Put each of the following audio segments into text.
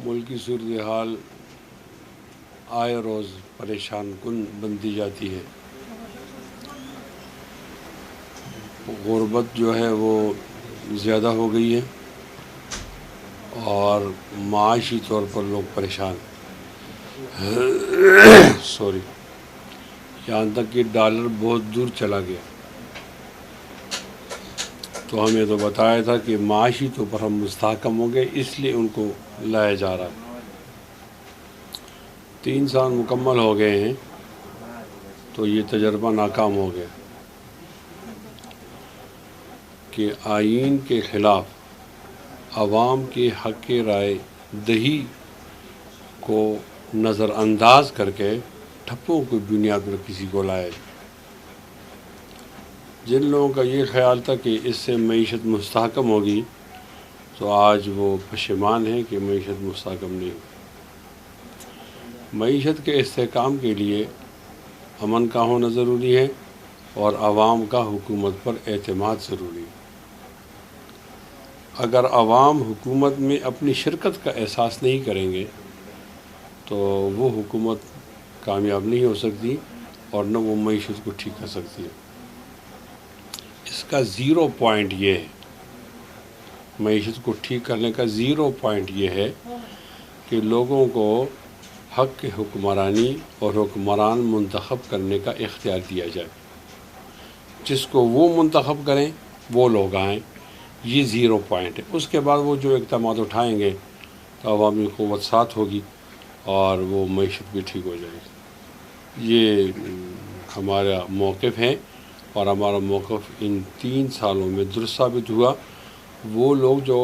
ملکی صورتحال آئے روز پریشان کن بنتی جاتی ہے۔ غربت جو ہے وہ زیادہ ہو گئی ہے اور معاشی طور پر لوگ پریشان سوری یہاں تک کہ ڈالر بہت دور چلا گیا۔ تو ہمیں تو بتایا تھا کہ معاشی طور پر ہم مستحکم ہوں گے، اس لیے ان کو لایا جا رہا ہے۔ 3 سال مکمل ہو گئے ہیں تو یہ تجربہ ناکام ہو گیا کہ آئین کے خلاف عوام کے حق رائے دہی کو نظر انداز کر کے ٹھپوں کی بنیاد پر کسی کو لایا جائے۔ جن لوگوں کا یہ خیال تھا کہ اس سے معیشت مستحکم ہوگی تو آج وہ پشیمان ہیں کہ معیشت مستحکم نہیں ہوگی۔ معیشت کے استحکام کے لیے امن کا ہونا ضروری ہے اور عوام کا حکومت پر اعتماد ضروری ہے۔ اگر عوام حکومت میں اپنی شرکت کا احساس نہیں کریں گے تو وہ حکومت کامیاب نہیں ہو سکتی اور نہ وہ معیشت کو ٹھیک کر سکتی ہے۔ اس کا 0 پوائنٹ یہ ہے، معیشت کو ٹھیک کرنے کا 0 پوائنٹ یہ ہے کہ لوگوں کو حق حکمرانی اور حکمران منتخب کرنے کا اختیار دیا جائے۔ جس کو وہ منتخب کریں وہ لوگ آئیں، یہ 0 پوائنٹ ہے۔ اس کے بعد وہ جو اقدامات اٹھائیں گے تو عوامی قوت ساتھ ہوگی اور وہ معیشت بھی ٹھیک ہو جائے گی۔ یہ ہمارا موقف ہے اور ہمارا موقف ان 3 سالوں میں درست ثابت ہوا۔ وہ لوگ جو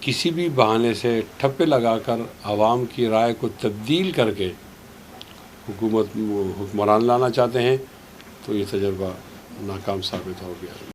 کسی بھی بہانے سے ٹھپے لگا کر عوام کی رائے کو تبدیل کر کے حکمران لانا چاہتے ہیں تو یہ تجربہ ناکام ثابت ہو گیا۔